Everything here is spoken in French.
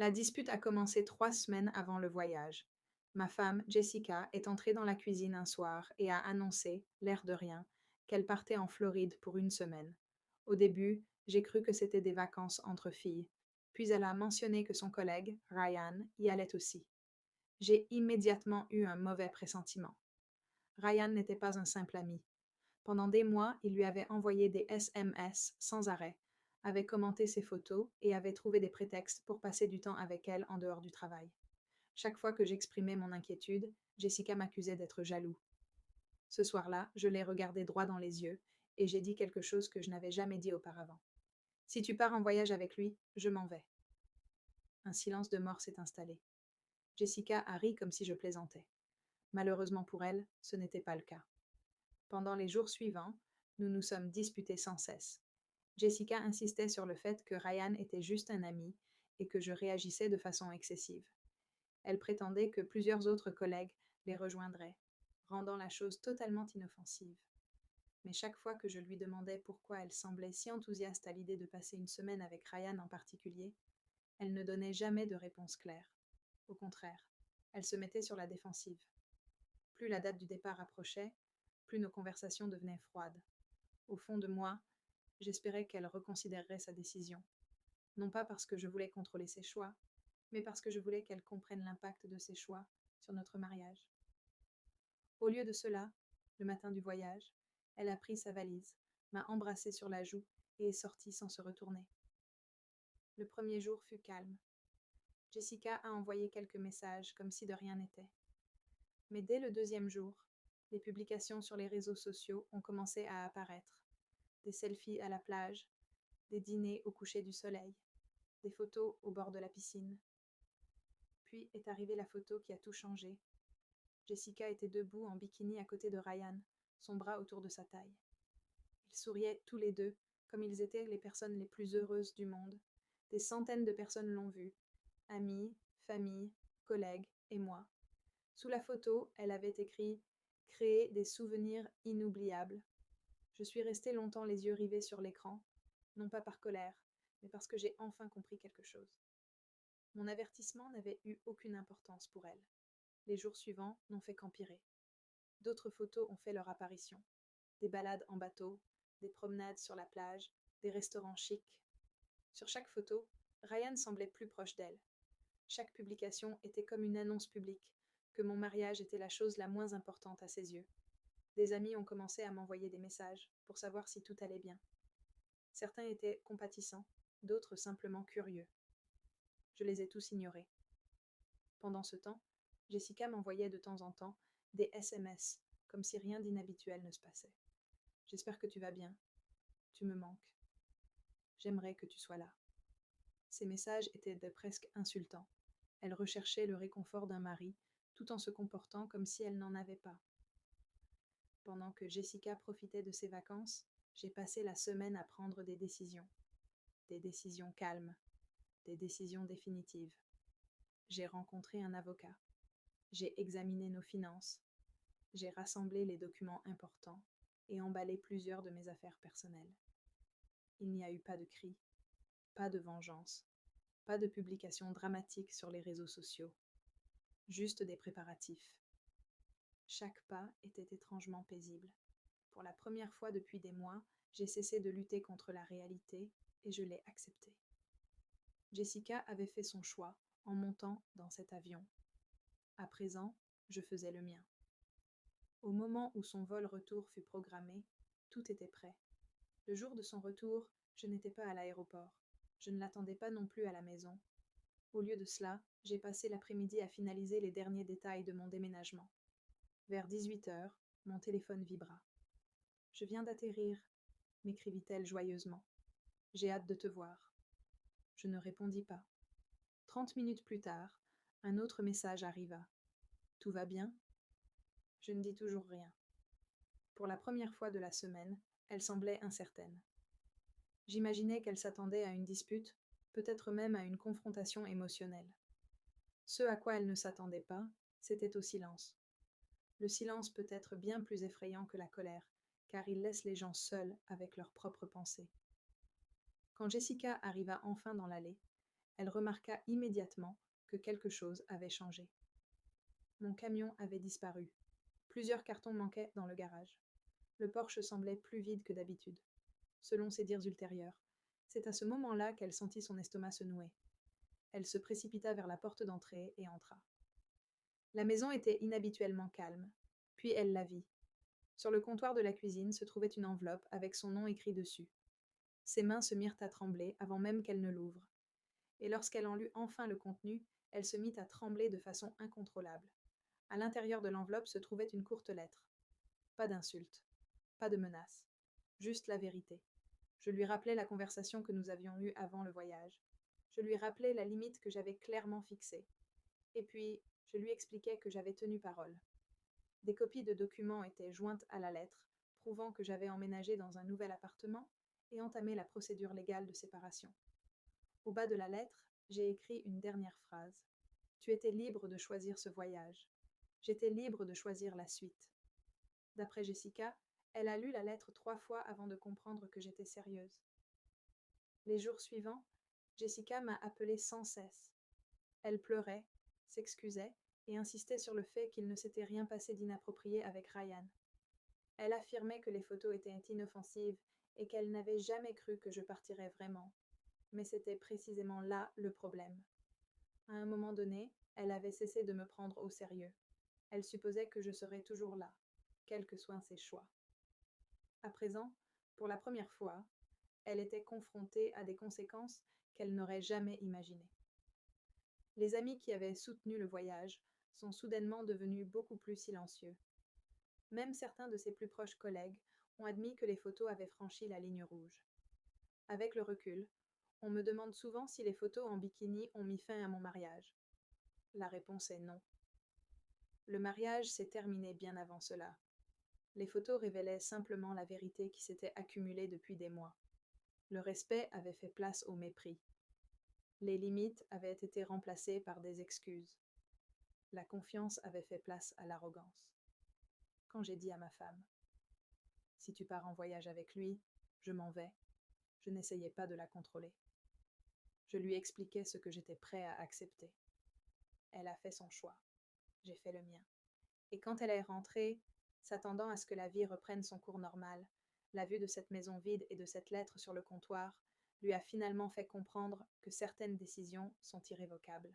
La dispute a commencé 3 semaines avant le voyage. Ma femme, Jessica, est entrée dans la cuisine un soir et a annoncé, l'air de rien, qu'elle partait en Floride pour une semaine. Au début, j'ai cru que c'était des vacances entre filles. Puis elle a mentionné que son collègue, Ryan, y allait aussi. J'ai immédiatement eu un mauvais pressentiment. Ryan n'était pas un simple ami. Pendant des mois, il lui avait envoyé des SMS sans arrêt, avait commenté ses photos et avait trouvé des prétextes pour passer du temps avec elle en dehors du travail. Chaque fois que j'exprimais mon inquiétude, Jessica m'accusait d'être jaloux. Ce soir-là, je l'ai regardé droit dans les yeux et j'ai dit quelque chose que je n'avais jamais dit auparavant. Si tu pars en voyage avec lui, je m'en vais. Un silence de mort s'est installé. Jessica a ri comme si je plaisantais. Malheureusement pour elle, ce n'était pas le cas. Pendant les jours suivants, nous nous sommes disputés sans cesse. Jessica insistait sur le fait que Ryan était juste un ami et que je réagissais de façon excessive. Elle prétendait que plusieurs autres collègues les rejoindraient, rendant la chose totalement inoffensive. Mais chaque fois que je lui demandais pourquoi elle semblait si enthousiaste à l'idée de passer une semaine avec Ryan en particulier, elle ne donnait jamais de réponse claire. Au contraire, elle se mettait sur la défensive. Plus la date du départ approchait, plus nos conversations devenaient froides. Au fond de moi, j'espérais qu'elle reconsidérerait sa décision. Non pas parce que je voulais contrôler ses choix, mais parce que je voulais qu'elle comprenne l'impact de ses choix sur notre mariage. Au lieu de cela, le matin du voyage, elle a pris sa valise, m'a embrassée sur la joue et est sortie sans se retourner. Le premier jour fut calme. Jessica a envoyé quelques messages comme si de rien n'était. Mais dès le deuxième jour, les publications sur les réseaux sociaux ont commencé à apparaître. Des selfies à la plage, des dîners au coucher du soleil, des photos au bord de la piscine. Puis est arrivée la photo qui a tout changé. Jessica était debout en bikini à côté de Ryan, son bras autour de sa taille. Ils souriaient tous les deux, comme ils étaient les personnes les plus heureuses du monde. Des centaines de personnes l'ont vue, amis, famille, collègues et moi. Sous la photo, elle avait écrit « Créer des souvenirs inoubliables ». Je suis restée longtemps les yeux rivés sur l'écran, non pas par colère, mais parce que j'ai enfin compris quelque chose. Mon avertissement n'avait eu aucune importance pour elle. Les jours suivants n'ont fait qu'empirer. D'autres photos ont fait leur apparition. Des balades en bateau, des promenades sur la plage, des restaurants chics. Sur chaque photo, Ryan semblait plus proche d'elle. Chaque publication était comme une annonce publique, que mon mariage était la chose la moins importante à ses yeux. Des amis ont commencé à m'envoyer des messages pour savoir si tout allait bien. Certains étaient compatissants, d'autres simplement curieux. Je les ai tous ignorés. Pendant ce temps, Jessica m'envoyait de temps en temps des SMS, comme si rien d'inhabituel ne se passait. J'espère que tu vas bien. Tu me manques. J'aimerais que tu sois là. Ces messages étaient de presque insultants. Elle recherchait le réconfort d'un mari, tout en se comportant comme si elle n'en avait pas. Pendant que Jessica profitait de ses vacances, j'ai passé la semaine à prendre des décisions calmes, des décisions définitives. J'ai rencontré un avocat, j'ai examiné nos finances, j'ai rassemblé les documents importants et emballé plusieurs de mes affaires personnelles. Il n'y a eu pas de cris, pas de vengeance, pas de publications dramatiques sur les réseaux sociaux, juste des préparatifs. Chaque pas était étrangement paisible. Pour la première fois depuis des mois, j'ai cessé de lutter contre la réalité et je l'ai acceptée. Jessica avait fait son choix en montant dans cet avion. À présent, je faisais le mien. Au moment où son vol retour fut programmé, tout était prêt. Le jour de son retour, je n'étais pas à l'aéroport. Je ne l'attendais pas non plus à la maison. Au lieu de cela, j'ai passé l'après-midi à finaliser les derniers détails de mon déménagement. Vers 18 heures, mon téléphone vibra. Je viens d'atterrir, m'écrivit-elle joyeusement. J'ai hâte de te voir. Je ne répondis pas. 30 minutes plus tard, un autre message arriva. Tout va bien? Je ne dis toujours rien. Pour la première fois de la semaine, elle semblait incertaine. J'imaginais qu'elle s'attendait à une dispute, peut-être même à une confrontation émotionnelle. Ce à quoi elle ne s'attendait pas, c'était au silence. Le silence peut être bien plus effrayant que la colère, car il laisse les gens seuls avec leurs propres pensées. Quand Jessica arriva enfin dans l'allée, elle remarqua immédiatement que quelque chose avait changé. Mon camion avait disparu. Plusieurs cartons manquaient dans le garage. Le Porsche semblait plus vide que d'habitude. Selon ses dires ultérieurs, c'est à ce moment-là qu'elle sentit son estomac se nouer. Elle se précipita vers la porte d'entrée et entra. La maison était inhabituellement calme, puis elle la vit. Sur le comptoir de la cuisine se trouvait une enveloppe avec son nom écrit dessus. Ses mains se mirent à trembler avant même qu'elle ne l'ouvre. Et lorsqu'elle en lut enfin le contenu, elle se mit à trembler de façon incontrôlable. À l'intérieur de l'enveloppe se trouvait une courte lettre. Pas d'insulte, pas de menace, juste la vérité. Je lui rappelai la conversation que nous avions eue avant le voyage. Je lui rappelai la limite que j'avais clairement fixée. Et puis, je lui expliquai que j'avais tenu parole. Des copies de documents étaient jointes à la lettre, prouvant que j'avais emménagé dans un nouvel appartement et entamé la procédure légale de séparation. Au bas de la lettre, j'ai écrit une dernière phrase. Tu étais libre de choisir ce voyage. J'étais libre de choisir la suite. D'après Jessica, elle a lu la lettre 3 fois avant de comprendre que j'étais sérieuse. Les jours suivants, Jessica m'a appelée sans cesse. Elle pleurait, s'excusait et insistait sur le fait qu'il ne s'était rien passé d'inapproprié avec Ryan. Elle affirmait que les photos étaient inoffensives et qu'elle n'avait jamais cru que je partirais vraiment. Mais c'était précisément là le problème. À un moment donné, elle avait cessé de me prendre au sérieux. Elle supposait que je serais toujours là, quels que soient ses choix. À présent, pour la première fois, elle était confrontée à des conséquences qu'elle n'aurait jamais imaginées. Les amis qui avaient soutenu le voyage sont soudainement devenus beaucoup plus silencieux. Même certains de ses plus proches collègues ont admis que les photos avaient franchi la ligne rouge. Avec le recul, on me demande souvent si les photos en bikini ont mis fin à mon mariage. La réponse est non. Le mariage s'est terminé bien avant cela. Les photos révélaient simplement la vérité qui s'était accumulée depuis des mois. Le respect avait fait place au mépris. Les limites avaient été remplacées par des excuses. La confiance avait fait place à l'arrogance. Quand j'ai dit à ma femme « Si tu pars en voyage avec lui, je m'en vais », je n'essayais pas de la contrôler. Je lui expliquais ce que j'étais prêt à accepter. Elle a fait son choix. J'ai fait le mien. Et quand elle est rentrée, s'attendant à ce que la vie reprenne son cours normal, la vue de cette maison vide et de cette lettre sur le comptoir lui a finalement fait comprendre que certaines décisions sont irrévocables.